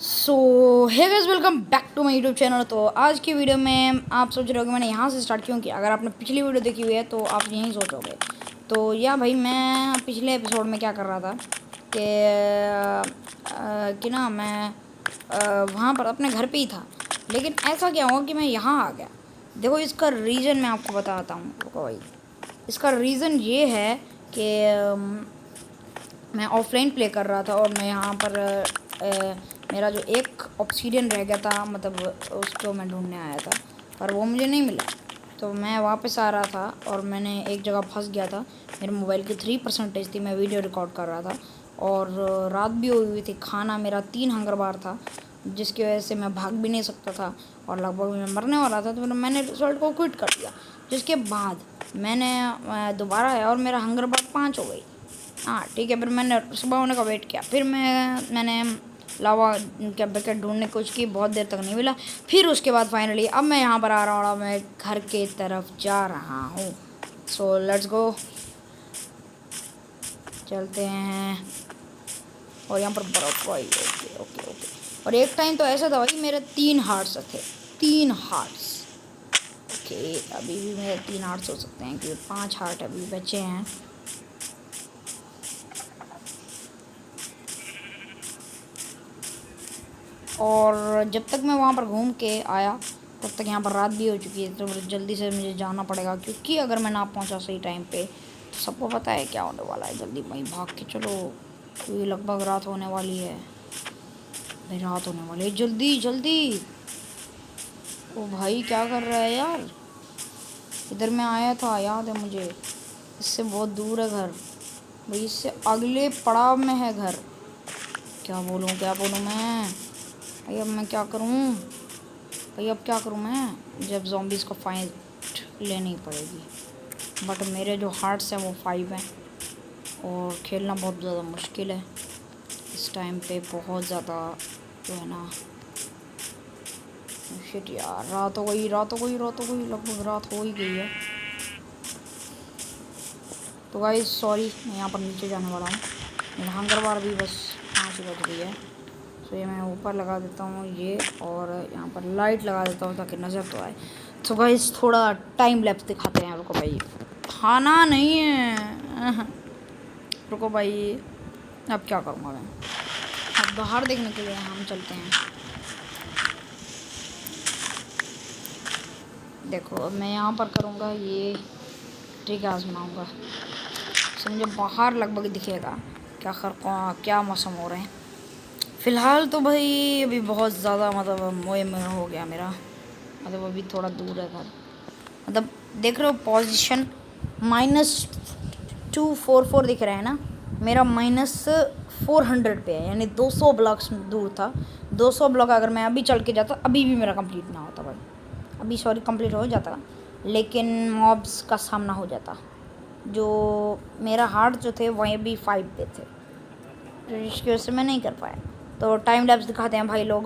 So hey guys, welcome back to my YouTube channel. तो आज की वीडियो में आप सोच रहे हो कि मैंने यहाँ से स्टार्ट क्यों किया। अगर आपने पिछली वीडियो देखी हुई है तो आप यहीं सोचोगे। तो या भाई, मैं पिछले एपिसोड में क्या कर रहा था कि ना मैं वहाँ पर अपने घर पे ही था, लेकिन ऐसा क्या हुआ कि मैं यहाँ आ गया। देखो, इसका रीज़न मैं आपको बताता हूँ। रुको भाई, इसका रीज़न ये है कि मैं ऑफलाइन प्ले कर रहा था और मैं यहाँ पर मेरा जो एक ऑब्सीडियन रह गया था, मतलब उसको मैं ढूंढने आया था पर वो मुझे नहीं मिला। तो मैं वापस आ रहा था और मैंने एक जगह फंस गया था। मेरे मोबाइल की 3% थी, मैं वीडियो रिकॉर्ड कर रहा था और रात भी हुई थी। खाना मेरा 3 हंगर बार था, जिसकी वजह से मैं भाग भी नहीं सकता था और लगभग मैं मरने वाला था। तो मैंने रिजल्ट को क्विट कर दिया, जिसके बाद मैंने दोबारा आया और मेरा हंगर बार 5 हो गई। हाँ ठीक है, फिर मैंने सुबह होने का वेट किया। फिर मैंने लावा के बकेट ढूंढने की कोशिश की, बहुत देर तक नहीं मिला। फिर उसके बाद फाइनली अब मैं यहाँ पर आ रहा हूँ और मैं घर के तरफ जा रहा हूँ। सो लेट्स गो, चलते हैं। और यहाँ पर बर्फ भाई। Okay okay okay. और एक टाइम तो ऐसा था भाई, मेरे 3 हार्ट्स थे, 3 हार्ट्स। ओके, अभी भी मेरे 3 हार्ट्स हो सकते हैं क्योंकि 5 हार्ट अभी बचे हैं। और जब तक मैं वहाँ पर घूम के आया तब तक यहाँ पर रात भी हो चुकी है। तो जल्दी से मुझे जाना पड़ेगा, क्योंकि अगर मैं ना पहुँचा सही टाइम पे तो सबको पता है क्या होने वाला है। जल्दी वहीं भाग के चलो, क्योंकि लगभग रात होने वाली है। भाई रात होने वाली है, जल्दी जल्दी। ओ भाई, क्या कर रहा है यार। इधर मैं आया था, याद है मुझे। इससे बहुत दूर है घर भाई, इससे अगले पड़ाव में है घर। क्या बोलूँ मैं भाई, अब मैं क्या करूँ भाई, अब क्या करूँ मैं, जब ज़ॉम्बीज़ को फाइट लेनी पड़ेगी। बट मेरे जो हार्ट्स हैं वो 5 हैं और खेलना बहुत ज़्यादा मुश्किल है इस टाइम पे, बहुत ज़्यादा जो है ना। शिट यार, रात हो गई, लगभग रात हो ही गई है। तो गाइस सॉरी, मैं यहाँ पर नीचे जाने वाला हूँ। मेरा हंगर बार भी बस 5 ही बज गई है। तो ये मैं ऊपर लगा देता हूँ ये, और यहाँ पर लाइट लगा देता हूँ ताकि नज़र तो आए। तो गाइस थोड़ा टाइम लैप्स दिखाते हैं। रुको भाई, खाना नहीं है। रुको भाई, अब क्या करूँगा मैं। अब बाहर देखने के लिए हम चलते हैं। देखो, अब मैं यहाँ पर करूँगा ये ट्रिक आजमाऊँगा। तो मुझे बाहर लगभग दिखेगा क्या मौसम हो रहे हैं। फ़िलहाल तो भाई अभी बहुत ज़्यादा, मतलब मोए में हो गया मेरा, मतलब अभी थोड़ा दूर है घर। मतलब देख रहे हो पोजीशन, -244 दिख रहा है ना। मेरा -400 पे है, यानी 200 ब्लॉक्स दूर था। 200 ब्लॉक अगर मैं अभी चल के जाता, अभी भी मेरा कंप्लीट ना होता भाई। अभी सॉरी, कंप्लीट हो जाता लेकिन मॉब्स का सामना हो जाता। जो मेरा हार्ट जो थे वहीं भी 5 पे थे, तो इसकी वजह से मैं नहीं कर पाया। तो टाइम लैप्स दिखाते हैं भाई लोग।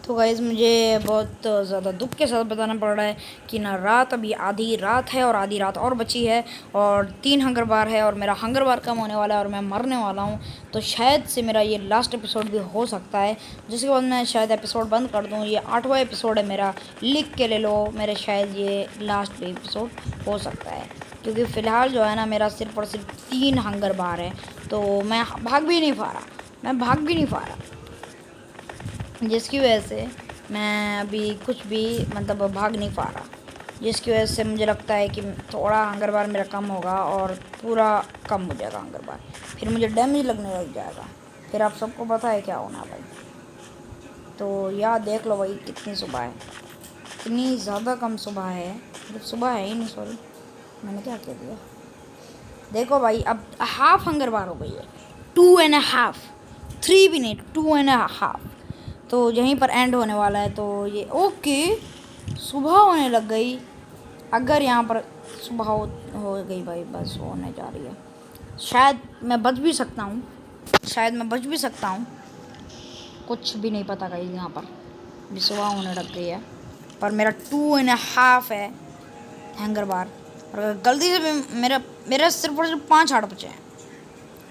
तो गाइज़, मुझे बहुत ज़्यादा दुख के साथ बताना पड़ रहा है कि ना रात, अभी आधी रात है और आधी रात और बची है और 3 हंगर बार है और मेरा हंगर बार कम होने वाला है और मैं मरने वाला हूँ। तो शायद से मेरा ये लास्ट एपिसोड भी हो सकता है, जिसके बाद मैं शायद एपिसोड बंद कर दूँ। ये 8वां एपिसोड है मेरा, लिख के ले लो। मेरे शायद ये लास्ट एपिसोड हो सकता है, क्योंकि फ़िलहाल जो है ना, मेरा सिर्फ और सिर्फ 3 हंगर बार है। तो मैं भाग भी नहीं पा रहा, जिसकी वजह से मैं अभी कुछ भी मतलब भाग नहीं पा रहा, जिसकी वजह से मुझे लगता है कि थोड़ा हंगर बार मेरा कम होगा और पूरा कम हो जाएगा हंगर बार। फिर मुझे डैमेज लगने लग जाएगा, फिर आप सबको पता है क्या होना भाई। तो यार देख लो भाई, कितनी सुबह है, इतनी ज़्यादा कम सुबह है, मतलब सुबह है ही नहीं, सॉरी मैंने क्या कह दिया। देखो भाई, अब हाफ हंगर बार हो गई है, 2.5, 3 भी नहीं, 2.5। तो यहीं पर एंड होने वाला है। तो ये ओके, सुबह होने लग गई। अगर यहाँ पर सुबह हो गई भाई, बस होने जा रही है। शायद मैं बच भी सकता हूँ, कुछ भी नहीं पता गाइस। यहाँ पर भी सुबह होने लग गई है, पर मेरा 2.5 है हैंगर बार। और अगर गलती से भी मेरा सिर्फ और सिर्फ 5 हार्ट बचे हैं।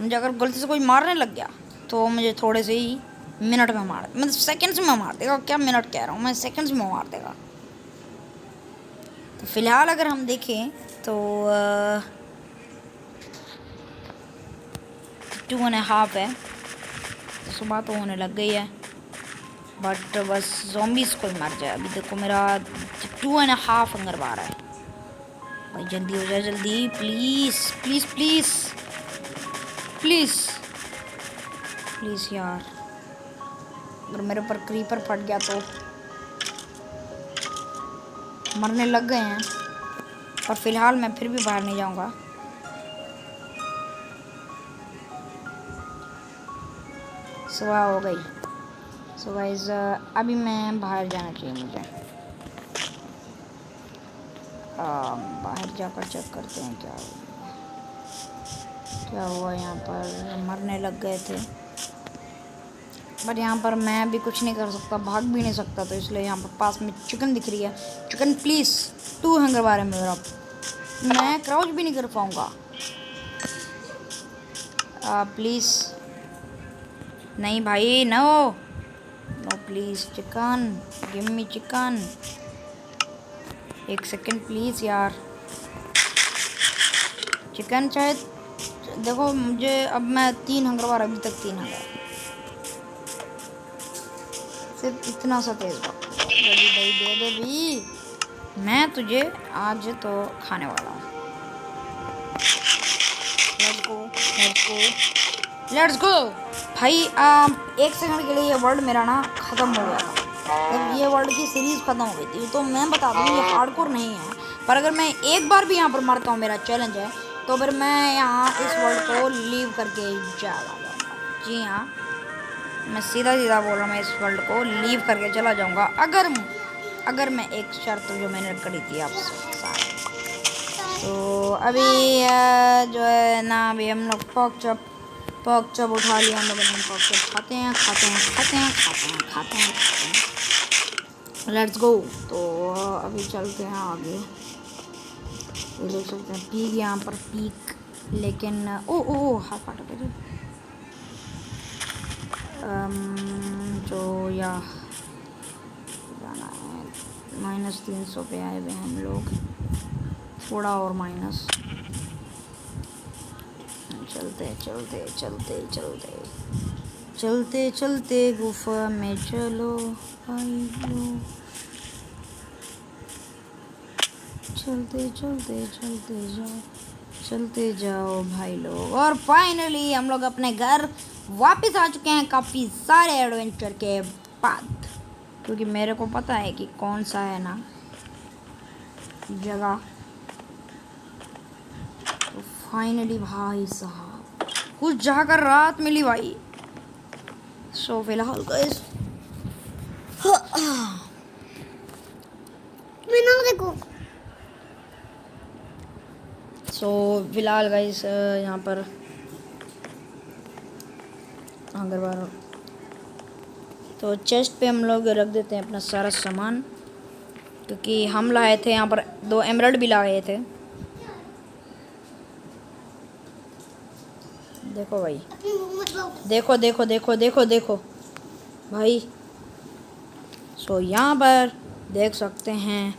मुझे अगर गलती से कोई मारने लग गया तो मुझे थोड़े से ही मिनट में मार, मतलब सेकंड्स में मार देगा। क्या मिनट कह रहा हूँ मैं, सेकंड्स में मार देगा। तो फिलहाल अगर हम देखें तो 2.5 है, तो सुबह तो होने लग गई है, बट बस ज़ॉम्बीज़ कोई मर जाए। अभी देखो मेरा 2.5 अंगर बार है भाई, जल्दी हो जाए जल्दी, please please please please please यार। अगर मेरे ऊपर क्रीपर फट गया तो मरने लग गए हैं, पर फिलहाल मैं फिर भी बाहर नहीं जाऊंगा। सुबह हो गई। सो गाइस अभी मैं बाहर जाना चाहिए मुझे। बाहर जाकर चेक करते हैं क्या हुआ। यहाँ पर मरने लग गए थे, बट यहाँ पर मैं भी कुछ नहीं कर सकता, भाग भी नहीं सकता, तो इसलिए यहाँ पर पास में चिकन दिख रही है। चिकन प्लीज़, 2 हंगर बार है मेरा, मैं क्राउच भी नहीं कर पाऊँगा। प्लीज़ नहीं भाई, no no please, chicken give me chicken. 1 second please यार, चिकन चाहे। देखो मुझे अब मैं 3 हंगर बार, अभी तक 3 हंगर, सिर्फ इतना सा तेज वक्त भाई दे दे भी, मैं तुझे आज तो खाने वाला हूँ। Let's go let's go let's go भाई। 1 सेकंड के लिए ये वर्ल्ड मेरा ना ख़त्म हो गया था, जब ये वर्ल्ड की सीरीज़ ख़त्म हो गई थी। तो मैं बता दूँ ये हार्डकोर नहीं है, पर अगर मैं एक बार भी यहाँ पर मरता हूँ, मेरा चैलेंज है, तो फिर मैं यहाँ इस वर्ल्ड को लीव करके चला जाऊँगा। जी हाँ, मैं सीधा सीधा बोल रहा हूँ, मैं इस वर्ल्ड को लीव करके चला जाऊँगा, अगर मैं एक शर्त जो मैंने करी थी आपसे साथ। तो अभी जो है ना, अभी हम लोग पॉक चप उठा लिया हम लोगों ने। पॉक चप खाते हैं। Let's go. तो अभी चलते हैं आगे। ये देख सकते हैं पीक, यहाँ पर पीक, लेकिन ओ हाथ फाटा गया जो या जाना है। -300 पे आए हुए हम लोग, थोड़ा और माइनस। चलते गुफा में चलो भाई लोग, चलते जाओ भाई लोग। और फाइनली हम लोग अपने घर वापस आ चुके हैं काफ़ी सारे एडवेंचर के बाद, क्योंकि मेरे को पता है कि कौन सा है ना जगह। तो फाइनली भाई साहब कुछ जाकर रात मिली भाई। सो फिलहाल गाइस फिलहाल गाइस यहाँ पर अगर बार तो चेस्ट पे हम लोग रख देते हैं अपना सारा सामान, क्योंकि हम लाए थे यहाँ पर 2 एमराल्ड भी लाए थे। देखो भाई, देखो भाई। सो यहाँ पर देख सकते हैं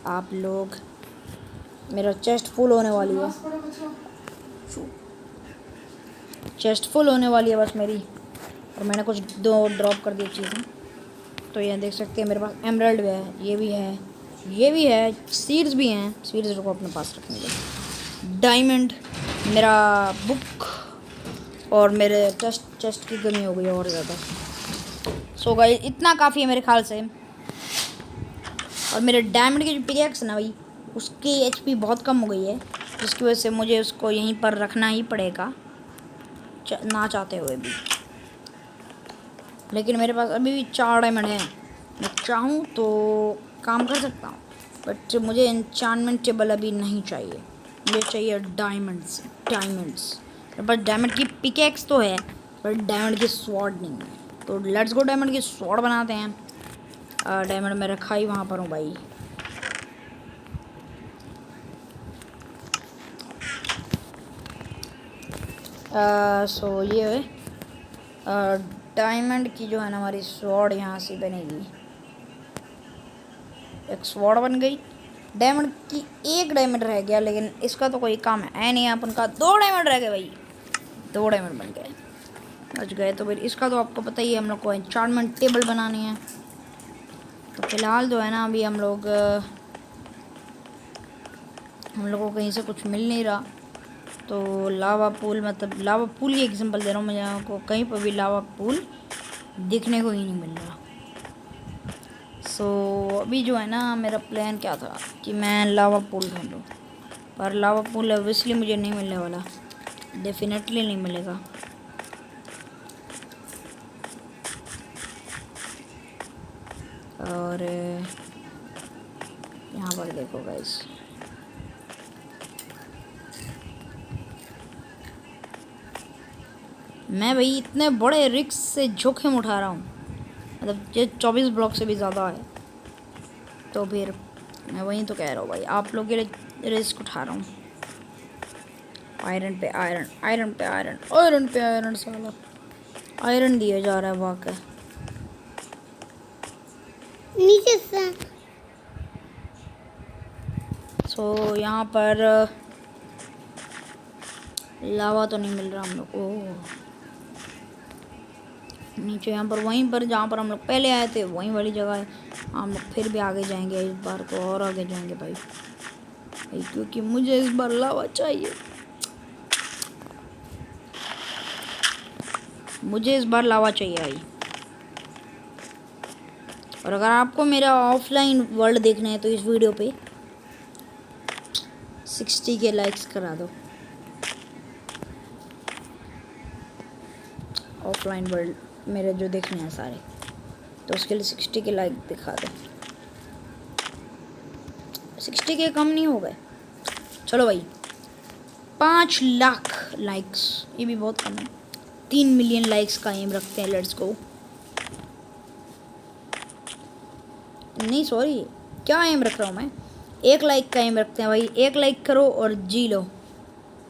आप लोग, मेरा चेस्ट फुल होने वाली है, बस मेरी। और मैंने कुछ 2 ड्रॉप कर दी चीज़ें। तो ये देख सकते हैं मेरे पास एमराल्ड भी है, ये भी है, सीड्स भी हैं। सीड्स को अपने पास रखेंगे। डायमंड, मेरा बुक, और मेरे चेस्ट की कमी हो गई और ज़्यादा। सो गाइस इतना काफ़ी है मेरे ख्याल से। और मेरे डायमंड की जो पिकैक्स ना भाई, उसकी एचपी बहुत कम हो गई है, जिसकी वजह से मुझे उसको यहीं पर रखना ही पड़ेगा ना चाहते हुए भी। लेकिन मेरे पास अभी भी 4 डायमंड हैं, मैं चाहूँ तो काम कर सकता हूँ, बट मुझे एन्चांटमेंट टेबल अभी नहीं चाहिए, मुझे चाहिए डायमंड्स। मेरे पास डायमंड की पिकैक्स तो है, पर डायमंड की स्वॉर्ड नहीं है। तो लेट्स गो डायमंड की स्वॉर्ड बनाते हैं। डायमंड मैं रखा ही वहाँ पर हूँ भाई। सो ये है डायमंड की जो है ना हमारी स्वॉर्ड यहाँ से बनेगी। एक स्वॉर्ड बन गई। डायमंड की एक डायमंड रह गया, लेकिन इसका तो कोई काम है नहीं। अपन का 2 डायमंड रह गए भाई, 2 डायमंड बन गए, बच गए। तो फिर इसका तो आपको पता ही है, हम लोग को एन्चांटमेंट टेबल बनानी है। तो फिलहाल जो है ना अभी हम लोग को कहीं से कुछ मिल नहीं रहा। तो लावा पूल, मतलब लावा पूल की एग्जांपल दे रहा हूँ मैं, आपको कहीं पर भी लावा पूल दिखने को ही नहीं मिल रहा। सो अभी जो है ना मेरा प्लान क्या था कि मैं लावा पूल ढूंढूँ, पर लावा पूल ऑब्वियसली मुझे नहीं मिलने वाला, डेफिनेटली नहीं मिलेगा। और यहाँ पर देखो गाइस, मैं भाई इतने बड़े रिस्क से जोखिम उठा रहा हूँ, मतलब ये 24 ब्लॉक से भी ज़्यादा है। तो फिर मैं वहीं तो कह रहा हूँ भाई, आप लोग के लिए रिस्क उठा रहा हूँ। आयरन पे आयरन, आयरन पे आयरन, आयरन पे आयरन, साला आयरन दिया जा रहा है वाकई नीचे से। सो यहाँ पर लावा तो नहीं मिल रहा हम लोग को। नीचे यहाँ पर, वहीं पर जहाँ पर हम लोग पहले आए थे वहीं वाली जगह है। हम लोग फिर भी आगे जाएंगे इस बार, तो और आगे जाएंगे भाई, क्योंकि मुझे इस बार लावा चाहिए। मुझे इस बार लावा चाहिए भाई। और अगर आपको मेरा ऑफलाइन वर्ल्ड देखना है तो इस वीडियो पे 60 के लाइक्स करा दो। ऑफलाइन वर्ल्ड मेरे जो देखने हैं सारे, तो उसके लिए 60 के लाइक दिखा दो। 60 के कम नहीं हो गए, चलो भाई 5 लाख लाइक्स, ये भी बहुत कम है। 3 मिलियन लाइक्स का एम रखते हैं, लेट्स गो। नहीं सॉरी, क्या एम रख रहा हूँ मैं, 1 लाइक का एम रखते हैं भाई। 1 लाइक करो और जी लो।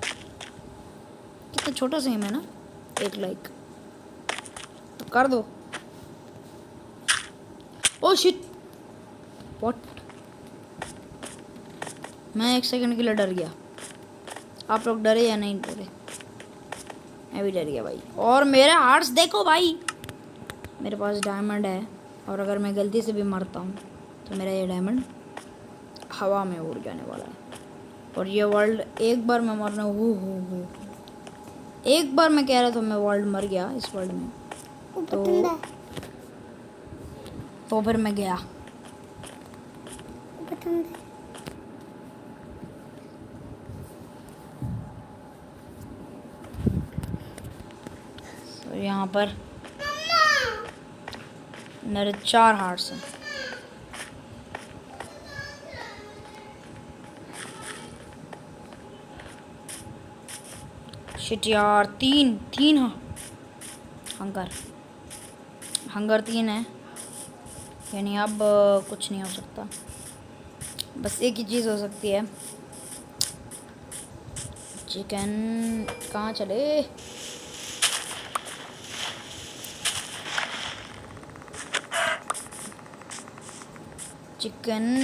कितना छोटा सा एम है ना, 1 लाइक तो कर दो। ओ शिट, व्हाट, मैं 1 सेकंड के लिए डर गया। आप लोग डरे या नहीं डरे? मैं भी डर गया भाई। और मेरे हार्ट्स देखो भाई, मेरे पास डायमंड है, और अगर मैं गलती से भी मरता हूँ तो मेरा ये डायमंड हवा में उड़ जाने वाला है। और ये वर्ल्ड एक बार मैं मरना, हो एक बार मैं कह रहा था मैं वर्ल्ड मर गया इस वर्ल्ड में, तो फिर मैं गया। तो यहाँ पर मेरे 4 हार्ट्स हैं। शिट यार, 3 हंगर 3 है, यानी अब कुछ नहीं हो सकता। बस एक ही चीज़ हो सकती है, चिकन कहाँ चले। चिकन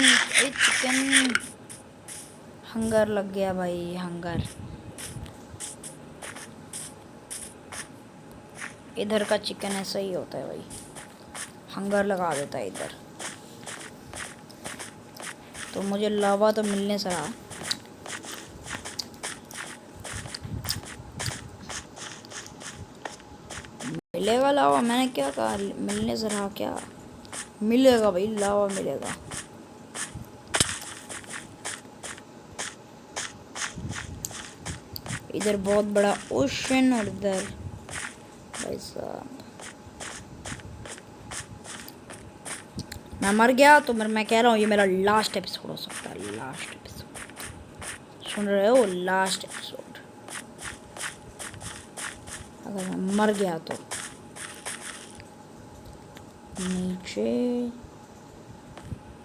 हंगर लग गया भाई, हंगर। इधर का चिकन ऐसा ही होता है भाई, हंगर लगा देता है इधर। तो मुझे लावा तो मिलने से रहा, मिलेगा लावा, मैंने क्या कहा मिलने से रहा, क्या मिलेगा भाई, लावा मिलेगा। इधर बहुत बड़ा ओशन, और इधर भाई साहब मैं मर गया। तो मैं कह रहा हूँ ये मेरा लास्ट एपिसोड हो सकता है, लास्ट एपिसोड, सुन रहे हो, लास्ट एपिसोड। अगर मैं मर गया तो नीचे,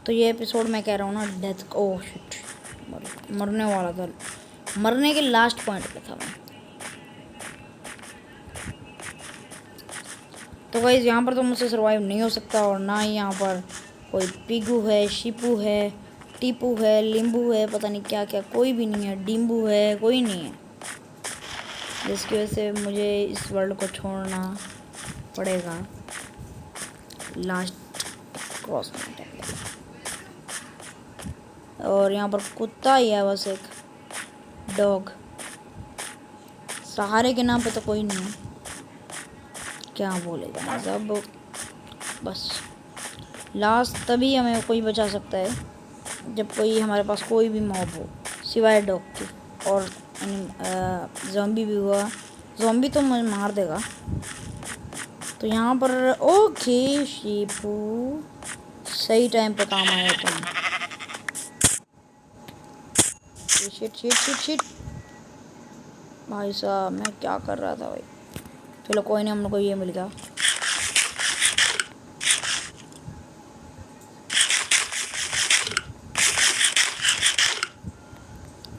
तो ये एपिसोड मैं कह रहा हूँ ना डेथ, ओह शिट, मरने वाला था, मरने के लास्ट पॉइंट पे था मैं। तो गाइस यहाँ पर तो मुझसे सर्वाइव नहीं हो सकता, और ना ही यहाँ पर कोई पिगू है, शिपू है, टीपू है, लिम्बू है, पता नहीं क्या क्या, कोई भी नहीं है, डिम्बू है, कोई नहीं है, जिसकी वजह से मुझे इस वर्ल्ड को छोड़ना पड़ेगा। लास्ट क्रॉस में और यहाँ पर कुत्ता ही है बस, एक डॉग। सहारे के नाम पे तो कोई नहीं है, क्या बोलेगा सब। बस लास्ट तभी हमें कोई बचा सकता है जब कोई हमारे पास कोई भी मॉब हो सिवाय डॉग के, और ज़ॉम्बी भी हुआ, ज़ॉम्बी तो मुझे मार देगा। तो यहाँ पर ओके शीपू, सही टाइम पे काम आया तुम। शिट शिट शिट शिट भाई साहब, मैं क्या कर रहा था भाई। चलो कोई नहीं, हम लोग को ये मिल गया।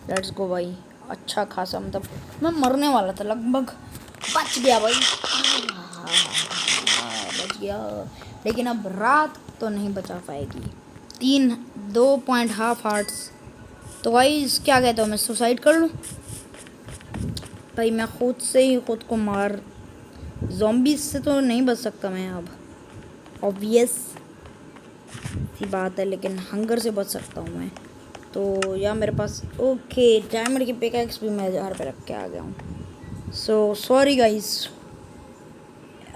लेट्स गो भाई, अच्छा खासा, मतलब मैं मरने वाला था लगभग, बच गया भाई, बच गया। लेकिन अब रात तो नहीं बचा पाएगी। 2.5 हार्ट्स। तो भाई क्या कहते हो, मैं सुसाइड कर लूँ भाई? मैं खुद से ही खुद को मार, ज़ॉम्बीज़ से तो नहीं बच सकता मैं अब, ऑब्वियस सी बात है, लेकिन हंगर से बच सकता हूँ मैं। तो या मेरे पास ओके डायमंड की पिकैक्स भी मैं घर पे रख के आ गया हूँ। So sorry guys,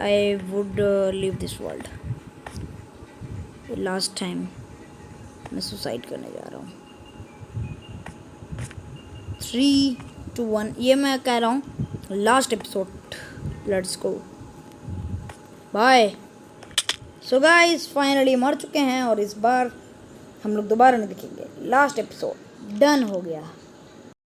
I would leave this world. Last time मैं सुसाइड करने जा रहा हूँ। 3, 2, 1, ये मैं कह रहा हूँ last episode. Let's go bye. So guys finally मर चुके हैं, और इस बार हम लोग दोबारा नहीं दिखेंगे। लास्ट एपिसोड डन हो गया।